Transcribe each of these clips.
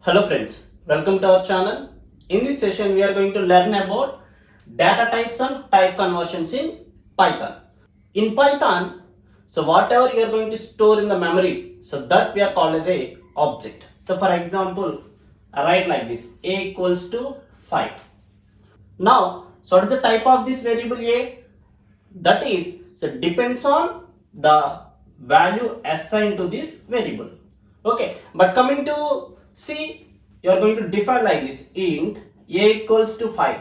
Hello friends, welcome to our channel. In this session we are going to learn about data types and type conversions in Python. In Python, so whatever you are going to store in the memory, so that we are called as a object. So for example, I write like this, a equals to 5. Now, so what is the type of this variable a? That is, so depends on the value assigned to this variable. Okay, but coming to C, you are going to define like this, int a equals to 5.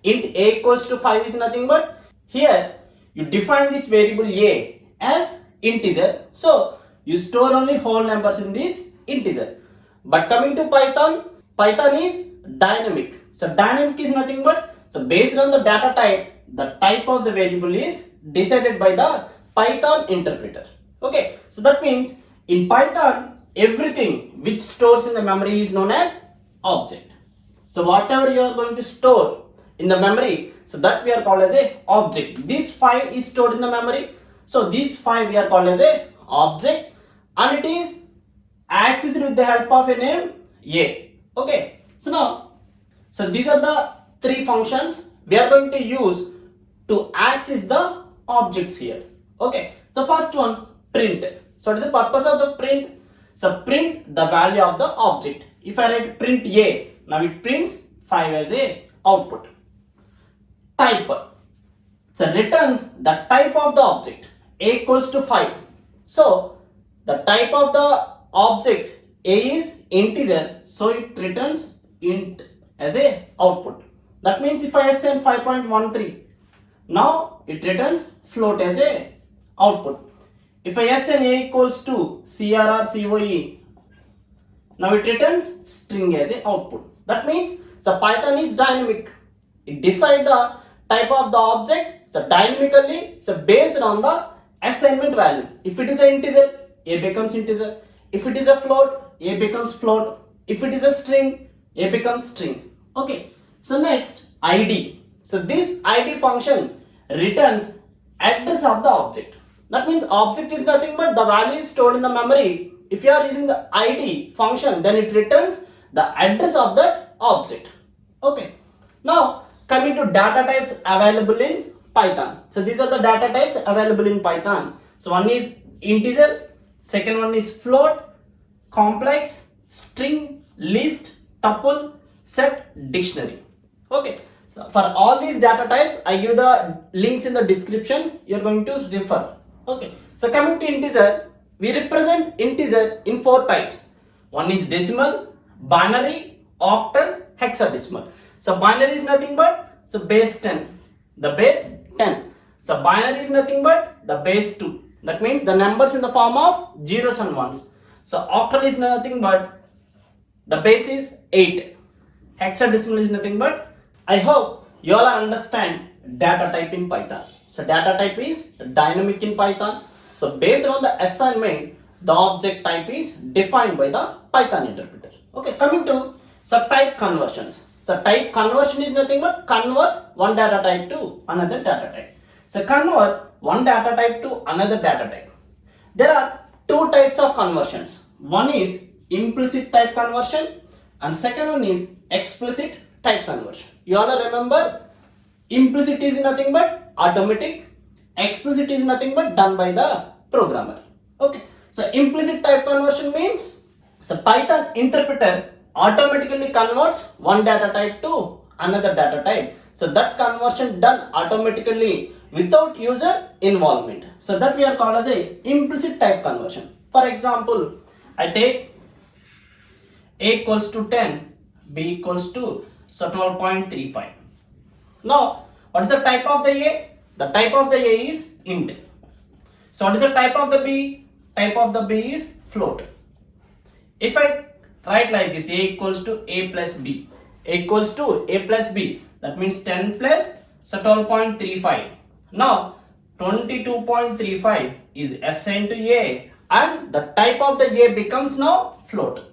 Int a equals to 5 is nothing but here you define this variable a as integer, so you store only whole numbers in this integer. But coming to Python is dynamic. So dynamic is nothing but, so based on the data type, the type of the variable is decided by the Python interpreter. Okay, so that means in Python everything which stores in the memory is known as object. So whatever you are going to store in the memory, so that we are called as a object. This 5 is stored in the memory, so this 5 we are called as a object, and it is accessed with the help of a name a. Okay, so now, so these are the three functions we are going to use to access the objects here. Okay, so first one, print. So what is the purpose of the print? So print the value of the object. If I write print a, now it prints 5 as a output. Type, so returns the type of the object. A equals to 5. So the type of the object a is integer, so it returns int as a output. That means if I assign 5.13, now it returns float as a output. If I assign a equals to CRR now it returns string as a output. That means so Python is dynamic. It decides the type of the object so dynamically, so based on the assignment value. If it is an integer, a becomes integer. If it is a float, a becomes float. If it is a string, a becomes string. Okay, so next id. So this id function returns address of the object. That means object is nothing but the value is stored in the memory. If you are using the id function, then it returns the address of that object. Okay, now coming to data types available in Python. So these are the data types available in Python. So one is integer, second one is float, complex, string, list, tuple, set, dictionary. Okay, so for all these data types I give the links in the description, you are going to refer. Okay, so coming to integer, we represent integer in 4 types. One is decimal, binary, octal, hexadecimal. So binary is nothing but so base 10, the base 10. So binary is nothing but the base 2. That means the numbers in the form of zeros and ones. So octal is nothing but the base is 8. Hexadecimal is nothing but, I hope you all understand data type in Python. So data type is dynamic in Python. So based on the assignment, the object type is defined by the Python interpreter. Okay, coming to subtype conversions. So type conversion is nothing but convert one data type to another data type. So convert one data type to another data type. There are two types of conversions. One is implicit type conversion and second one is explicit type conversion. You all remember, implicit is nothing but automatic, explicit is nothing but done by the programmer. Okay, so implicit type conversion means so Python interpreter automatically converts one data type to another data type. So that conversion done automatically without user involvement. So that we are called as a implicit type conversion. For example, I take a equals to 10, b equals to so 12.35. Now, what is the type of the a? The type of the a is int. So what is the type of the b? Type of the b is float. If I write like this, a equals to a plus b, a equals to a plus b, that means 10 plus so 12.35. Now 22.35 is assigned to a and the type of the a becomes now float.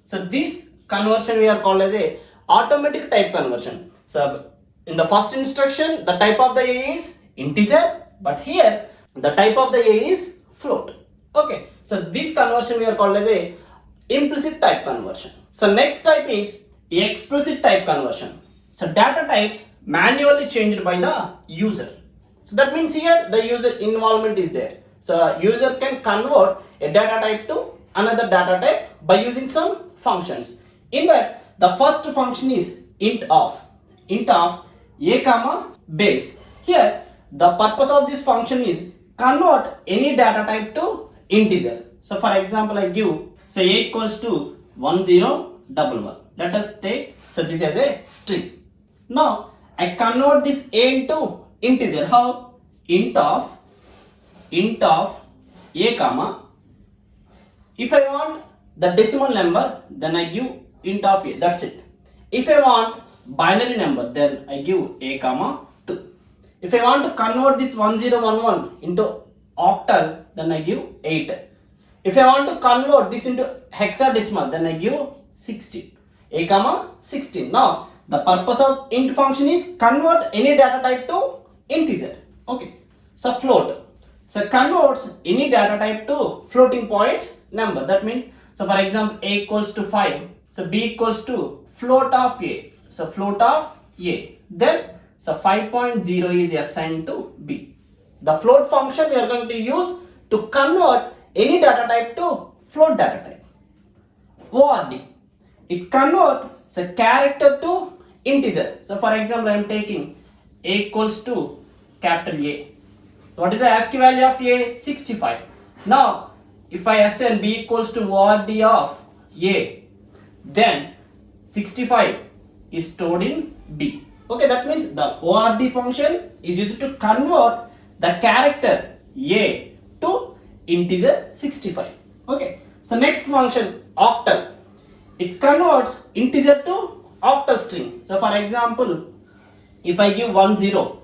So this conversion we are called as a automatic type conversion. So in the first instruction the type of the a is integer, but here the type of the a is float. Okay, so this conversion we are called as a implicit type conversion. So next type is explicit type conversion. So data types manually changed by the user. So that means here the user involvement is there. So user can convert a data type to another data type by using some functions. In that, the first function is int of a comma base. Here the purpose of this function is convert any data type to integer. So for example, I give say a equals to 1011. Let us take so this as a string. Now I convert this a into integer. How? Int of a comma. If I want the decimal number, then I give int of a. That's it. If I want binary number, then I give a comma 2. If I want to convert this 1011 into octal, then I give 8. If I want to convert this into hexadecimal, then I give 16. A comma 16. Now the purpose of int function is convert any data type to integer. Okay. So float. So converts any data type to floating point number. That means, so for example, a equals to 5. So b equals to float of a. So float of a. Then so 5.0 is assigned to b. The float function we are going to use to convert any data type to float data type. ORD. It converts a character to integer. So for example, I am taking a equals to capital A. So what is the ASCII value of A? 65. Now if I assign b equals to ORD of A, then 65 is stored in B. Okay, that means the ORD function is used to convert the character A to integer 65. Okay, so next function octal. It converts integer to octal string. So for example, if I give 10,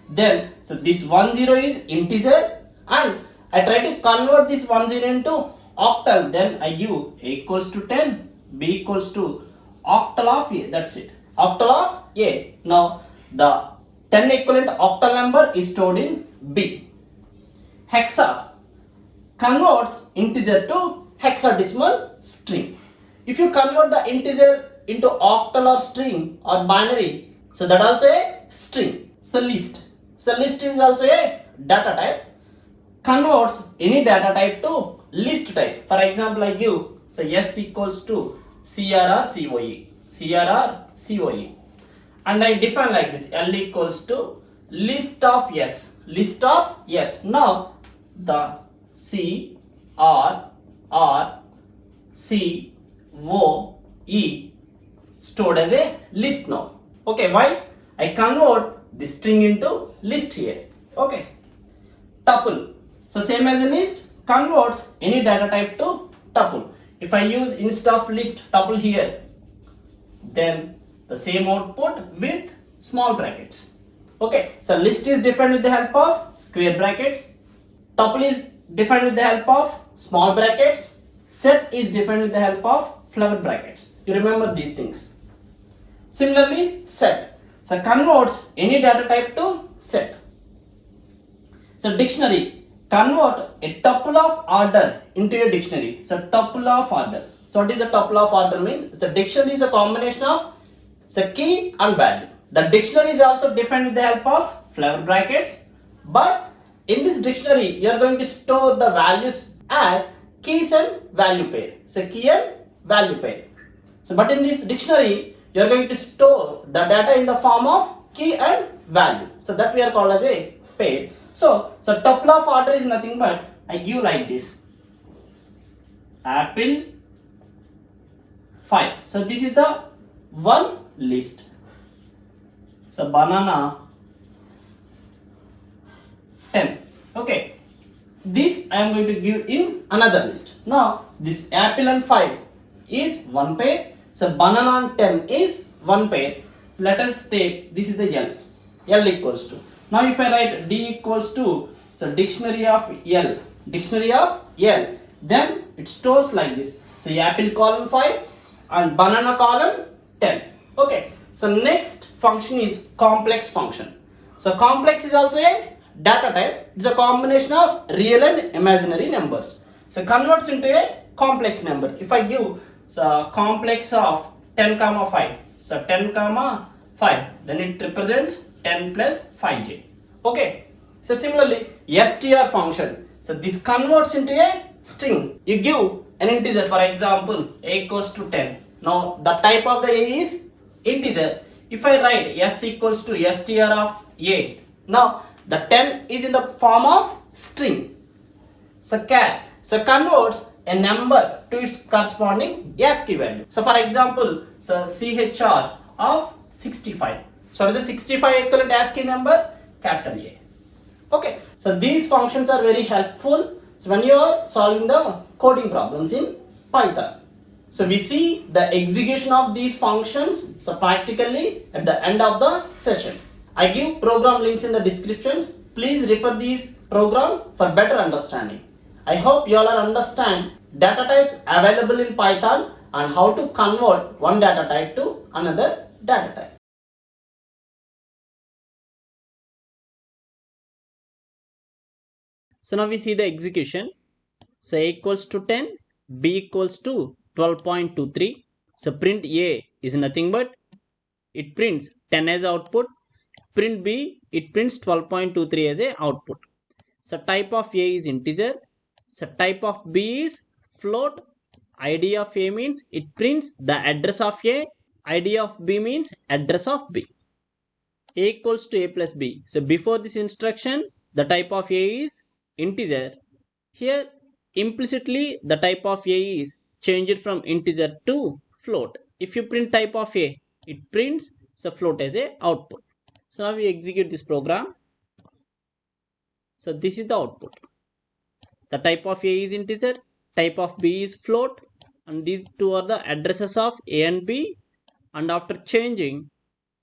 then so this 10 is integer and I try to convert this 10 into octal, then I give a equals to 10, b equals to octal of a. That's it. Octal of a. Now the 10 equivalent octal number is stored in B. Hexa converts integer to hexadecimal string. If you convert the integer into octal or string or binary, so that also a string. So list. So list is also a data type. Converts any data type to list type. For example, I give so s equals to CRR and I define like this, L equals to list of s. Now the C R R C O E stored as a list now. Okay, why? I convert the string into list here. Okay. Tuple. So same as a list, converts any data type to tuple. If I use instead of list tuple here, then the same output with small brackets. Okay, so list is defined with the help of square brackets, tuple is defined with the help of small brackets, set is defined with the help of flower brackets. You remember these things. Similarly, set. So converts any data type to set. So dictionary. Convert a tuple of order into a dictionary. So tuple of order. So what is the tuple of order means? So dictionary is a combination of so key and value. The dictionary is also defined with the help of flower brackets. But in this dictionary, you are going to store the values as keys and value pair. So key and value pair. So but in this dictionary, you are going to store the data in the form of key and value. So that we are called as a pair. So tuple of order is nothing but I give like this. Apple 5. So this is the one list. So banana 10. Okay. This I am going to give in another list. Now this apple and 5 is one pair. So banana and 10 is one pair. So let us take this is the L. L equals to. Now if I write D equals to so dictionary of L, then it stores like this. So apple column 5 and banana column 10. Okay. So next function is complex function. So complex is also a data type. It's a combination of real and imaginary numbers. So converts into a complex number. If I give complex of 10 comma 5, so 10 comma 5, then it represents 10 plus 5j. Okay. So similarly, str function. So this converts into a string. You give an integer, for example, a equals to 10. Now the type of the a is integer. If I write s equals to str of a, now the 10 is in the form of string. So converts a number to its corresponding ASCII value. So for example, so CHR of 65. So what is the 65 equivalent ASCII number? Capital A. Okay, so these functions are very helpful when you are solving the coding problems in Python. So we see the execution of these functions so practically at the end of the session. I give program links in the descriptions. Please refer these programs for better understanding. I hope you all understand data types available in Python and how to convert one data type to another data type. So now we see the execution. So a equals to 10, b equals to 12.23. So print a is nothing but it prints 10 as output. Print b, it prints 12.23 as a output. So type of a is integer. So type of b is float. ID of a means it prints the address of a. ID of b means address of b. A equals to a plus b. So before this instruction, the type of a is integer. Here implicitly the type of a is changed from integer to float. If you print type of a, it prints the float as a output. So now we execute this program. So this is the output. The type of a is integer, type of b is float, and these two are the addresses of a and b, and after changing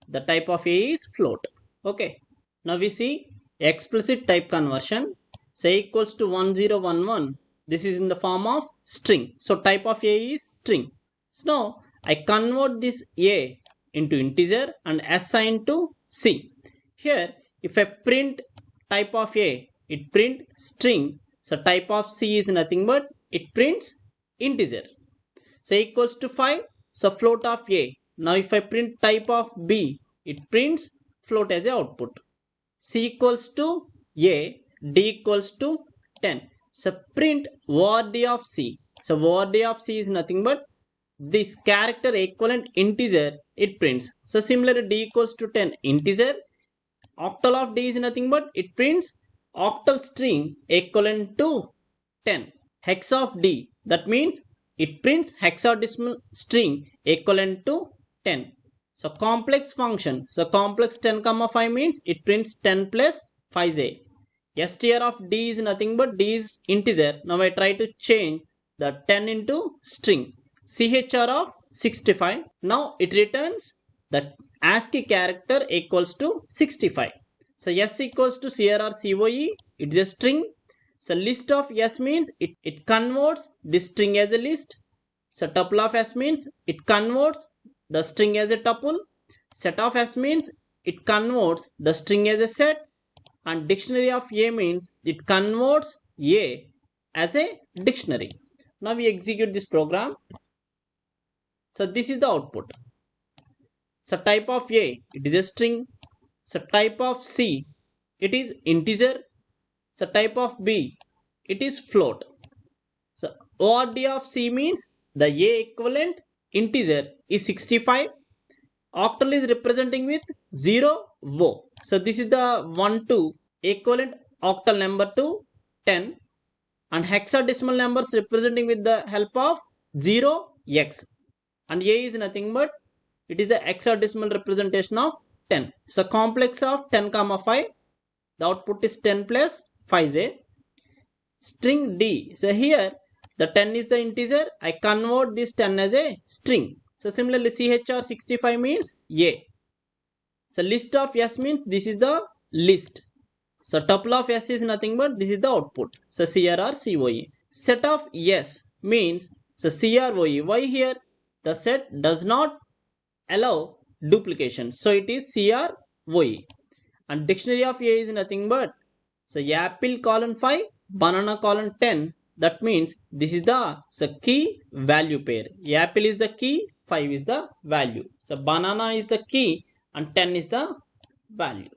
the type of a is float. Okay, now we see explicit type conversion. Say equals to 1011, this is in the form of string, so type of a is string. So now I convert this a into integer and assign to c. Here if I print type of a, it print string. So type of c is nothing but it prints integer. So equals to 5, so float of a. Now if I print type of b, it prints float as a output. C equals to a, d equals to 10. So print word of c. So word of c is nothing but this character equivalent integer it prints. So similarly d equals to 10 integer. Octal of d is nothing but it prints octal string equivalent to 10. Hex of d, that means it prints hexadecimal string equivalent to 10. So complex function, so complex 10 comma 5 means it prints 10 plus 5j. Str of d is nothing but d is integer. Now I try to change the 10 into string. Chr of 65. Now it returns the ASCII character equals to 65. So s equals to crr coe, it's a string. So list of s means it converts this string as a list. So tuple of s means it converts the string as a tuple. Set of s means it converts the string as a set. And dictionary of a means it converts a as a dictionary. Now we execute this program. So this is the output. So type of a, it is a string. So type of c, it is integer. So type of b, it is float. So ORD of c means the a equivalent integer is 65. Octal is representing with 0 wo. So this is the 1 2 equivalent octal number to 10, and hexadecimal numbers representing with the help of 0x, and a is nothing but it is the hexadecimal representation of 10. So complex of 10 comma 5, the output is 10 plus 5j. String d, so here the 10 is the integer, I convert this 10 as a string. So similarly chr 65 means a. So list of s means this is the list. So tuple of s is nothing but this is the output. So crr coe. Set of s means so croe. Why here? The set does not allow duplication. So it is croe. And dictionary of a is nothing but so apple colon 5, banana colon 10. That means this is the key value pair. Apple is the key, 5 is the value. So banana is the key and 10 is the value.